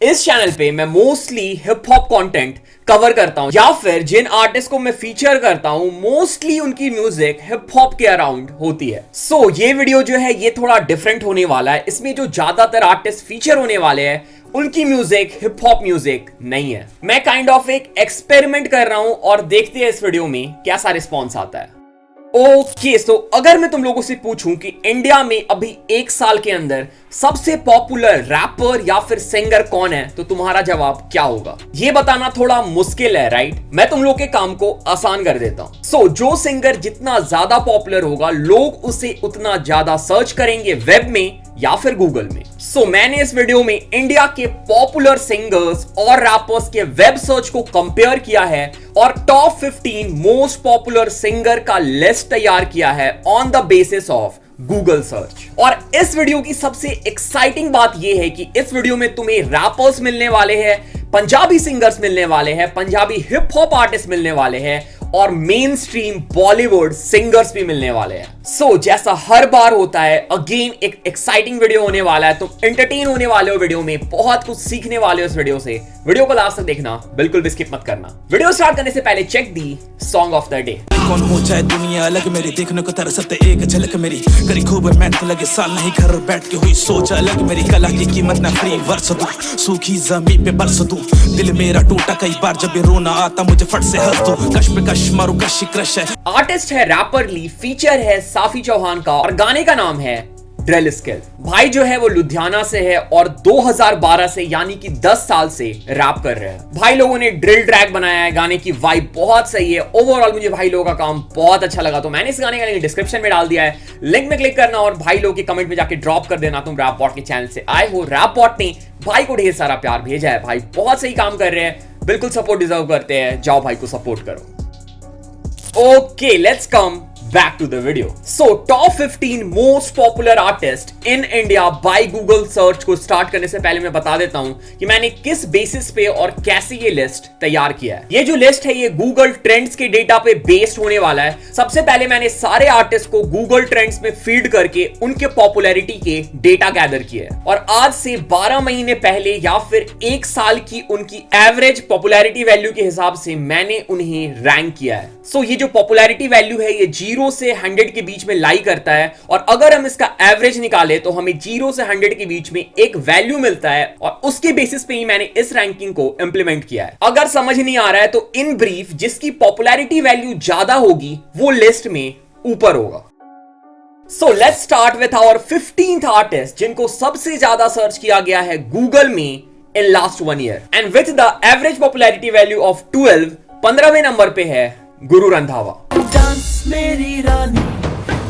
इस चैनल पे मैं mostly hip hop content cover करता हूं या फिर जिन आर्टिस्ट को मैं फीचर करता हूं मोस्टली उनकी म्यूजिक हिप हॉप के अराउंड होती है। सो ये वीडियो जो है ये थोड़ा डिफरेंट होने वाला है। इसमें जो ज्यादातर आर्टिस्ट फीचर होने वाले हैं उनकी म्यूजिक हिप हॉप म्यूजिक नहीं है। मैं काइंड ऑफ एक एक्सपेरिमेंट कर रहा हूं और देखते हैं इस वीडियो में कैसा रिस्पॉन्स आता है। ओके सो अगर मैं तुम लोगों से पूछूं कि इंडिया में अभी एक साल के अंदर सबसे पॉपुलर रैपर या फिर सिंगर कौन है तो तुम्हारा जवाब क्या होगा? ये बताना थोड़ा मुश्किल है, राइट? मैं तुम लोग के काम को आसान कर देता हूं। सो जो सिंगर जितना ज्यादा पॉपुलर होगा लोग उसे उतना ज्यादा सर्च करेंगे वेब में या फिर गूगल में। सो मैंने इस वीडियो में इंडिया के पॉपुलर सिंगर्स और रैपर्स के वेब सर्च को कंपेयर किया है और टॉप 15 मोस्ट पॉपुलर सिंगर का लिस्ट तैयार किया है on the basis of Google search. और इस वीडियो की सबसे एक्साइटिंग बात यह है कि इस वीडियो में तुम्हें रैपर्स मिलने वाले हैं, पंजाबी सिंगर्स मिलने वाले हैं, पंजाबी हिप हॉप आर्टिस्ट मिलने वाले हैं और मेन स्ट्रीम बॉलीवुड सिंगर्स भी मिलने वाले हैं। सो जैसा हर बार होता है अगेन एक एक्साइटिंग वीडियो होने वाला है। तुम एंटरटेन होने वाले हो वीडियो में, बहुत कुछ सीखने वाले हो इस वीडियो से। वीडियो को लास्ट तक देखना, बिल्कुल भी स्किप मत करना। वीडियो स्टार्ट करने से पहले check the song of the day. कौन हो जाए दुनिया अलग मेरी, देखने को तरसते एक झलक मेरी, करी खूब मेहनत लगे साल नहीं घर बैठ के हुई सोच अलग मेरी, कला की कीमत ना फ्री वर्ष दूं, सूखी जमीन पे बरस दूं, दिल मेरा टूटा कई बार जब भी रोना आता मुझे फट से हंस दो, कश पे कश मारू कशी क्रश है। आर्टिस्ट है रैपर ली, फीचर है साफी चौहान का और गाने का नाम है ड्रिल स्किल। भाई जो है वो लुधियाना से है और 2012 से यानी कि 10 साल से रैप कर रहे हैं। भाई लोगों ने ड्रिल ट्रैक बनाया है, गाने की वाइब बहुत सही है। ओवरऑल मुझे भाई लोगों का काम बहुत अच्छा लगा, तो मैंने इस गाने का लिंक डिस्क्रिप्शन में डाल दिया है। लिंक में क्लिक करना और भाई लोगों के कमेंट में जाके ड्रॉप कर देना तुम रैप बॉट के चैनल से आए हो। रैप बॉट ने भाई को ढेर सारा प्यार भेजा है, भाई बहुत सही काम कर रहे हैं, बिल्कुल सपोर्ट डिजर्व करते हैं। जाओ भाई को सपोर्ट करो। Okay, let's come back to the video. So, top 15 most popular artists in India by Google search को स्टार्ट करने से पहले मैं बता देता हूं कि मैंने किस बेसिस पे और कैसे ये लिस्ट तैयार किया है। ये जो लिस्ट है ये गूगल ट्रेंड्स के डेटा पे बेस्ड होने वाला है। सबसे पहले मैंने सारे आर्टिस्ट को गूगल ट्रेंड्स में फीड करके उनके पॉपुलैरिटी के डेटा गैदर किए हैं और आज से 12 महीने पहले या फिर एक साल की उनकी एवरेज पॉपुलैरिटी वैल्यू के हिसाब से मैंने उन्हें रैंक किया है। सो ये जो पॉपुलैरिटी वैल्यू है ये 0 से 100 के बीच में लाई करता है और अगर हम इसका एवरेज निकाले तो हमें 0 से 100 के बीच में एक वैल्यू मिलता है और उसके बेसिस पे ही मैंने इस रैंकिंग को इंप्लीमेंट किया है। अगर समझ नहीं आ रहा है तो इन ब्रीफ जिसकी पॉपुलैरिटी वैल्यू ज्यादा होगी वो लिस्ट में ऊपर होगा। So let's start with our 15th artist जिनको सबसे ज्यादा सर्च किया गया है गूगल में in last 1 year and with the average popularity value of 12, 15वें नंबर पे है गुरु रंधावा। मेरी रानी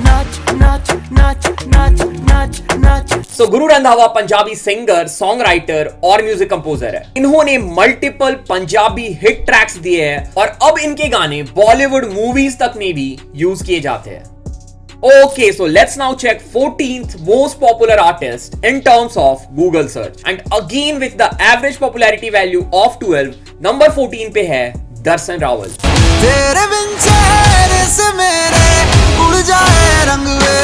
नाच नाच नाच नाच नाच नाच। सो Guru Randhawa Punjabi singer, song writer और म्यूजिक कंपोजर है। इन्होंने मल्टीपल पंजाबी हिट ट्रैक्स दिए हैं और अब इनके गाने बॉलीवुड मूवीज तक में भी यूज किए जाते हैं। Okay, so let's now check 14th most popular artist in terms of Google search. And again with the average popularity value of 12, number 14 पे है दर्शन रावल। तेरे बिन चेहरे से मेरे उड़ जाए रंग वे।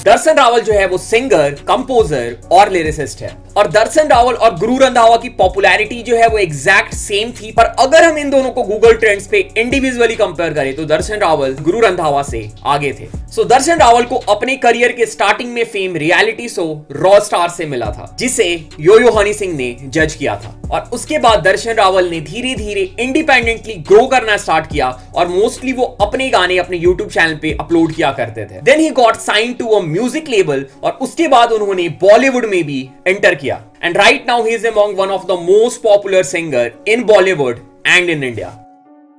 दर्शन रावल जो है वो सिंगर, कंपोजर और लिरिसिस्ट है और दर्शन रावल और गुरु रंधावा की पॉपुलैरिटी जो है वो एग्जैक्ट सेम थी। पर अगर हम इन दोनों को गूगल ट्रेंड्स पे इंडिविजुअली कंपेयर करें तो दर्शन रावल गुरु रंधावा से आगे थे। सो दर्शन रावल को अपने करियर के स्टार्टिंग में fame reality show raw star से मिला था जिसे यो यो हनी सिंह ने जज किया था और उसके बाद दर्शन रावल ने धीरे धीरे इंडिपेंडेंटली ग्रो करना स्टार्ट किया और मोस्टली वो अपने गाने अपने यूट्यूब चैनल पे अपलोड किया करते थे। Then he got sign to a music label और उसके बाद उन्होंने बॉलीवुड में भी एंटर किया and right now he is among one of the most popular singer in Bollywood and in India.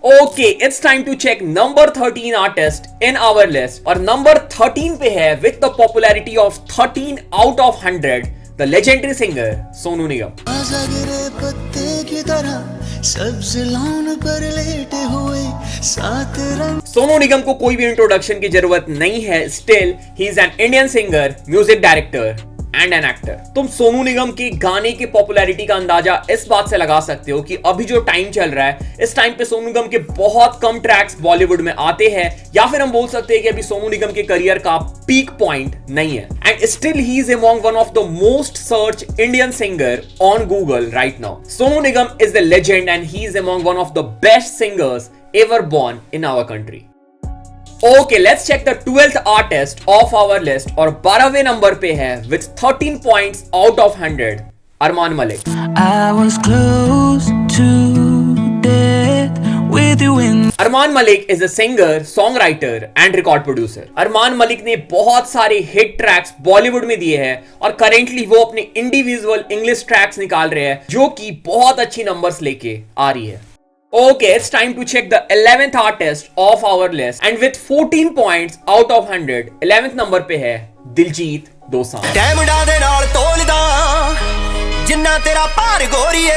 Okay, it's time to check number 13 artist in our list और number 13 पे है with the popularity of 13 out of 100 the legendary singer Sonu Nigam. पत्ते की तरह सब्ज़ lawn पर लेटे हुए सात रंग। सोनू निगम को कोई भी इंट्रोडक्शन की जरूरत नहीं है। Still he is an Indian singer, music director, and an actor. तुम सोनू निगम के गाने की पॉपुलैरिटी का अंदाजा इस बात से लगा सकते हो कि अभी जो टाइम चल रहा है, इस टाइम पे सोनू निगम के बहुत कम ट्रैक्स बॉलीवुड में आते हैं, या फिर हम बोल सकते हैं कि अभी सोनू निगम के करियर का पीक पॉइंट नहीं है। And still he is among one of the most search Indian singer on Google right now. Sonu Nigam is the legend and he is among one of the best singers ever born in our country. Okay, let's check the 12th artist of our list और 12वें number पे है with 13 points out of 100 Armaan Malik. I was close to death with you in Armaan Malik is a singer, songwriter and record producer. Armaan Malik ने बहुत सारे hit tracks Bollywood में दिए हैं और करेंटली वो अपने इंडिविजुअल इंग्लिश ट्रैक्स निकाल रहे हैं जो कि बहुत अच्छी नंबर्स लेके आ रही है। Okay, it's time to check the 11th artist of our list and with 14 points out of 100, 11th number पे है दिलजीत दोसांझ। ਡੈਮੰਡਾਂ ਦੇ ਨਾਲ ਤੋਲਦਾ ਜਿੰਨਾ ਤੇਰਾ ਭਾਰ ਗੋਰੀਏ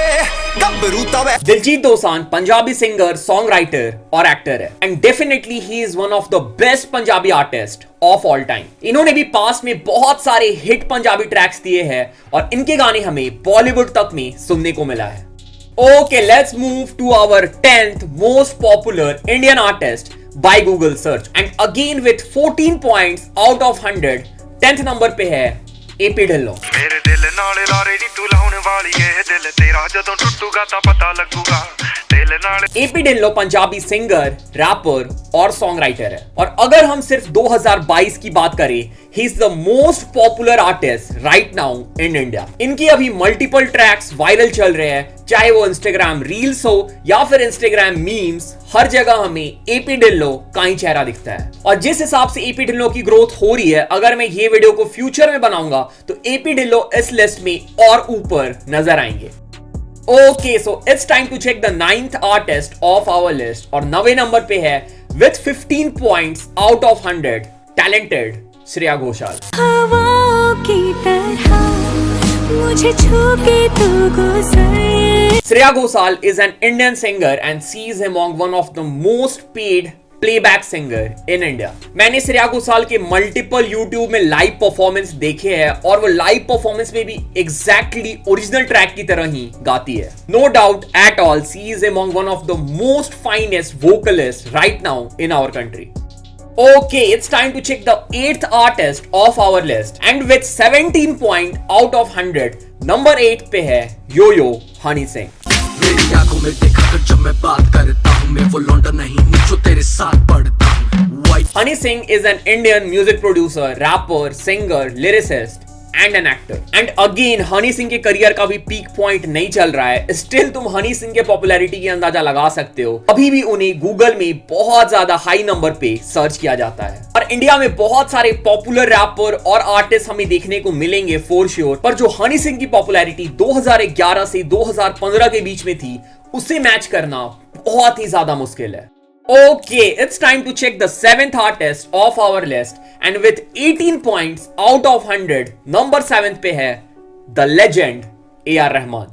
ਗੱਭਰੂ ਤਵੇ। Diljit Dosanjh Punjabi singer, song writer और एक्टर है and definitely he is one of the best Punjabi artist of all time. इन्होंने भी पास्ट में बहुत सारे हिट पंजाबी ट्रैक्स दिए हैं और इनके गाने हमें बॉलीवुड तक में सुनने को मिला है। Okay, let's move to our 10th most popular Indian artist by Google search and again with 14 points out of 100, 10th number पे है AP ढिल्लों। मेरे दिल नाल लारे नी तू लाउन वाली है दिल तेरा जदों टुटूगा तां पता लगूगा दिल नाल। AP Dhillon Punjabi singer, rapper और सॉन्ग राइटर है और अगर हम सिर्फ 2022 की बात करें, he is the most popular artist right now in India. इनकी अभी मल्टीपल ट्रैक्स वायरल चल रहे हैं, चाहे वो इंस्टाग्राम रील्स हो या फिर इंस्टाग्राम मीम्स, हर जगह हमें AP ढिल्लों का ही चेहरा दिखता है। और जिस हिसाब से AP ढिल्लों की ग्रोथ हो रही है, अगर मैं ये वीडियो को फ्यूचर में बनाऊंगा तो AP ढिल्लों इस लिस्ट में और ऊपर नजर आएंगे। Okay, so it's time to check the 9th artist of our list और 9वें नंबर पे है with 15 points out of 100, talented Shreya Ghoshal. हवाओं की तरह मुझे छू के तू गुजर। Shreya Ghoshal is an Indian singer and she is among one of the most paid playback singer in India. मैंने श्रेया घोषाल के मल्टीपल यूट्यूब में लाइव परफॉर्मेंस देखे हैं और वो लाइव परफॉर्मेंस में भी एग्जैक्टली ओरिजिनल ट्रैक की तरह ही गाती है। No doubt at all she is among one of the most finest vocalist right now in our country. Okay, it's time to check the 8th artist of our list and with 17 point out of 100, number 8 पे है yo-yo Honey Singh. मेरी आंखों में देखा कर जब मैं बात करता हूँ, मैं वो लौंडा नहीं हूँ जो तेरे साथ पढ़ता हूँ। Honey Singh is an Indian music producer, rapper, singer, lyricist and an actor. And again, Honey Singh के करियर का भी पीक पॉइंट नहीं चल रहा है। स्टिल तुम हनी सिंह के पॉपुलैरिटी की अंदाजा लगा सकते हो। अभी भी उन्हें गूगल में बहुत ज्यादा हाई नंबर पे सर्च किया जाता है और इंडिया में बहुत सारे पॉपुलर रैपर और आर्टिस्ट हमें देखने को मिलेंगे फॉर श्योर, पर जो हनी सिंह की पॉपुलैरिटी 2011 से 2015 के बीच में थी, उसे मैच करना बहुत ही ज्यादा मुश्किल है। Okay, it's time to check the 7th artist of our list and with 18 points out of 100, number 7 पे है the legend A.R. Rahman.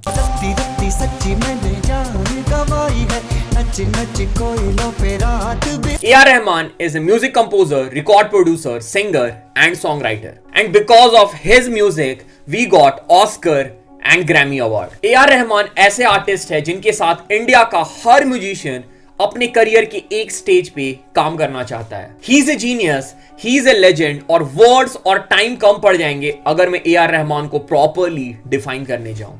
A.R. Rahman is a music composer, record producer, singer and songwriter. And because of his music, we got Oscar and Grammy Award. A.R. Rahman ऐसे artist है जिनके साथ India का हर musician अपने career के एक स्टेज पे काम करना चाहता है। He is a genius, he is a legend और वर्ड्स और टाइम कम पड़ जाएंगे अगर मैं A.R. रहमान को प्रॉपरली डिफाइन करने जाऊं।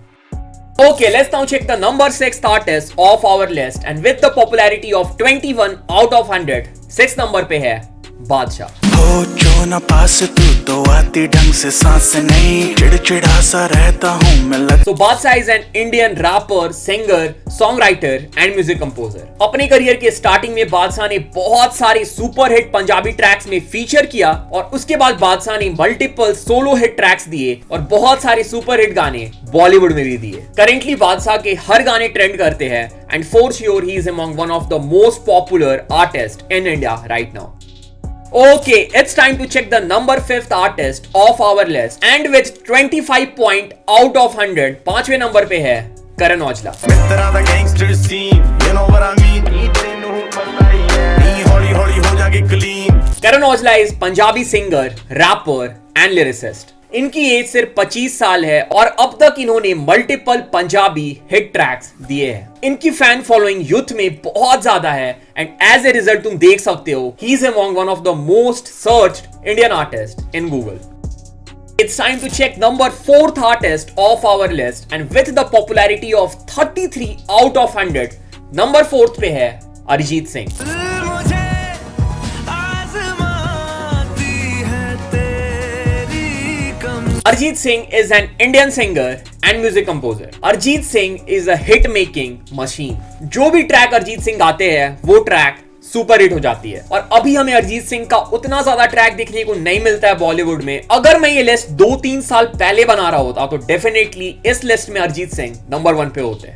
Okay, let's now check the number 6th artist of our list and with the popularity of 21 out of 100, 6th number पे है बादशाह। हो जो ना पास तू तो आती ढंग से सांस नहीं, चिड़चिड़ा सा रहता हूँ मैं लग। So बादशाह is an Indian rapper, singer, songwriter and music composer. अपने करियर के स्टार्टिंग में बादशाह ने बहुत सारे सुपर हिट पंजाबी ट्रैक्स में फीचर किया और उसके बाद बादशाह ने मल्टीपल सोलो हिट ट्रैक्स दिए और बहुत सारे सुपर हिट गाने बॉलीवुड में भी दिए। करेंटली बादशाह के हर गाने ट्रेंड करते हैं and for sure he is among one of the most popular artists in India right now. Okay, it's time to check the number 5th artist of our list and with 25 point out of 100, 5वें number पे है करण औजला। मित्रा दा gangster seen you know what I mean तेनू पता ही है नी हौली हौली हो जाके clean. Karan Aujla is Punjabi singer, rapper and lyricist. इनकी एज सिर्फ 25 साल है और अब तक इन्होंने मल्टीपल पंजाबी हिट ट्रैक्स दिए हैं। इनकी फैन फॉलोइंग यूथ में बहुत ज्यादा है एंड एज ए रिजल्ट तुम देख सकते हो ही is among one of the most searched Indian artist in Google. It's time to check number 4th artist of our list and with the popularity of 33 out of 100, number 4th पे है Arijit Singh. Arjit Singh is an Indian singer and music composer. Arjit Singh is a hit making machine. जो भी track Arijit Singh गाते हैं वो track super hit हो जाती है और अभी हमें अरिजीत सिंह का उतना ज्यादा ट्रैक देखने को नहीं मिलता है बॉलीवुड में। अगर मैं ये लिस्ट 2-3 साल पहले बना रहा होता तो डेफिनेटली इस लिस्ट में अरिजीत सिंह नंबर 1 पे होते।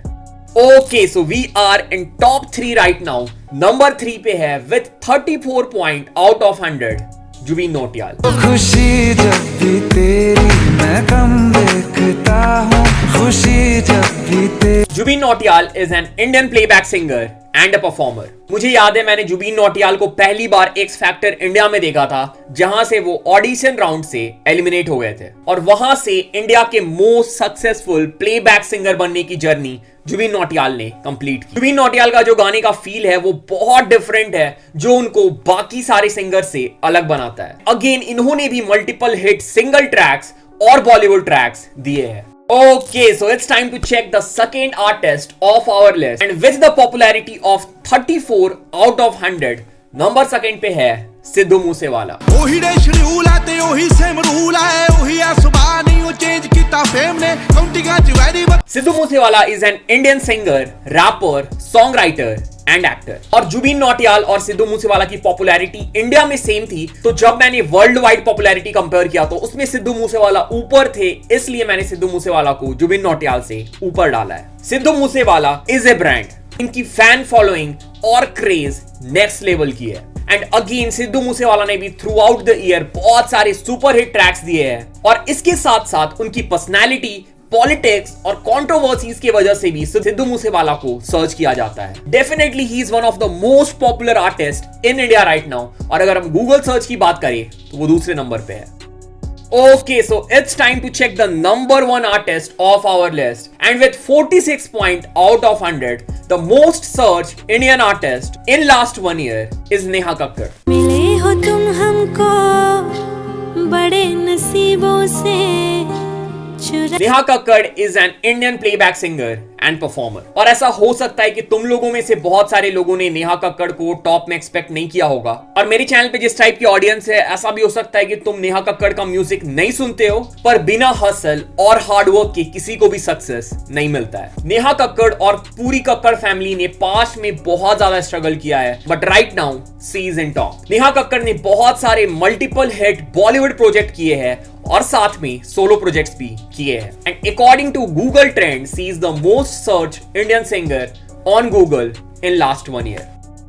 Okay, so we are in top 3 right now. Number 3 पे है with 34 point out of 100 Jubin Nautiyal. खुशी जब भी तेरी मैं कम देखता हूँ, खुशी जब भी तेरी। Jubin Nautiyal is an Indian playback singer and a performer. मुझे याद है मैंने जुबीन नौटियाल को पहली बार एक्स फैक्टर इंडिया में देखा था जहां से वो ऑडिशन राउंड से एलिमिनेट हो गए थे और वहां से इंडिया के मोस्ट सक्सेसफुल प्लेबैक सिंगर बनने की जर्नी जुबीन नौटियाल ने कंप्लीट की। जुबीन नौटियाल का जो गाने का फील है वो बहुत डिफरेंट है जो उनको बाकी सारे सिंगर से अलग बनाता है। अगेन इन्होंने भी मल्टीपल हिट सिंगल ट्रैक्स और बॉलीवुड ट्रैक्स दिए हैं। Okay, so it's time to check the second artist of our list and with the popularity of 34 out of 100, number 2 पे है सिद्धू मूसेवाला। ओही देश रूल है ते ओही सेम रूल है, ओही आसमान नहीं वो चेंज कीता फेम ने काउंटिंग च वेरी। Sidhu Moosewala is an Indian singer, rapper, song writer and actor. और जुबीन नौटियाल और सिद्धू मूसेवाला की पॉपुलैरिटी इंडिया में सेम थी, तो जब मैंने वर्ल्ड वाइड पॉपुलैरिटी कंपेयर किया तो उसमें सिद्धू मूसेवाला ऊपर थे, इसलिए मैंने सिद्धू मूसेवाला को जुबीन नौटियाल से ऊपर डाला है। Sidhu Moosewala is a brand. इनकी फैन फॉलोइंग और क्रेज नेक्स्ट लेवल की है एंड अगेन सिद्धू मूसेवाला ने भी थ्रू आउट द ईयर बहुत सारे सुपर हिट ट्रैक्स दिए हैं और इसके साथ साथ उनकी पर्सनैलिटी, पॉलिटिक्स और कंट्रोवर्सीज की वजह से भी सिद्धू मूसेवाला को सर्च किया जाता है। Definitely he is one of the most popular artist in India right now और अगर हम गूगल सर्च की बात करें तो वो दूसरे नंबर पे है। Okay, so it's time to check the number 1 artist of our list and with 46 point out of 100, the most searched Indian artist in last 1 year is Neha Kakkar. मिले हो तुम हमको बड़े नसीबों से। Neha Kakkar is an Indian playback singer and performer और ऐसा हो सकता है कि तुम लोगों में से बहुत सारे लोगों ने नेहा कक्कड़ को टॉप में एक्सपेक्ट नहीं किया होगा और मेरे चैनल पे जिस टाइप की ऑडियंस है ऐसा भी हो सकता है कि तुम नेहा कक्कड़ का म्यूजिक नहीं सुनते हो, पर बिना हसल और हार्डवर्क के किसी को भी सक्सेस नहीं मिलता है। नेहा कक्कड़ और पूरी कक्कड़ फैमिली ने पास्ट में बहुत ज्यादा स्ट्रगल किया है but right now she is in top. Neha Kakkar ने बहुत सारे मल्टीपल हिट बॉलीवुड प्रोजेक्ट किए हैं और साथ में सोलो प्रोजेक्ट्स भी किए हैं and according to Google trend she is the most searched Indian singer on Google in last 1 year.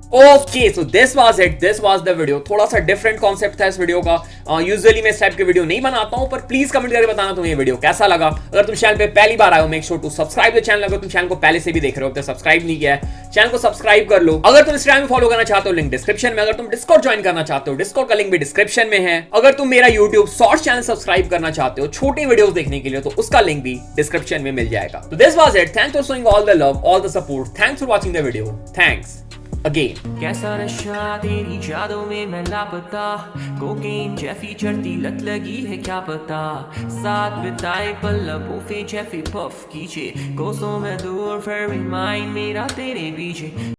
Okay, so this was it, this was the video. थोड़ा सा डिफरेंट कॉन्सेप्ट था इस वीडियो का। Usually मैं इस टाइप के video नहीं बनाता हूं, पर प्लीज कमेंट करके बताना तुम्हें ये वीडियो कैसा लगा। अगर तुम चैनल पे पहली बार आए हो, make sure to subscribe the channel. अगर तुम चैनल को पहले से भी देख रहे हो तो सब्सक्राइब नहीं किया है, चैनल को सब्सक्राइब कर लो। अगर तुम इंस्टाग्राम में फॉलो करना चाहते हो, लिंक डिस्क्रिप्शन में। अगर तुम डिस्कॉर्ड ज्वाइन करना चाहते हो, डिस्कॉर्ड का लिंक भी डिस्क्रिप्शन में है। अगर तुम मेरा यूट्यूब शॉर्ट्स चैनल सब्सक्राइब करना चाहते हो छोटे वीडियोस देखने के लिए, तो उसका लिंक भी डिस्क्रिप्शन में मिल जाएगा। तो this was it, thanks for showing all the love, all the support, thanks for watching the video, thanks again. कैसा नशा तेरी यादों में मैं लापता, कोकेन जैफी चढ़ती लत लगी है क्या पता, साथ बिताए पल लबों पे जैफी पफ कीजिए, कोसों में दूर फिर भी माइंड मेरा तेरे पीछे।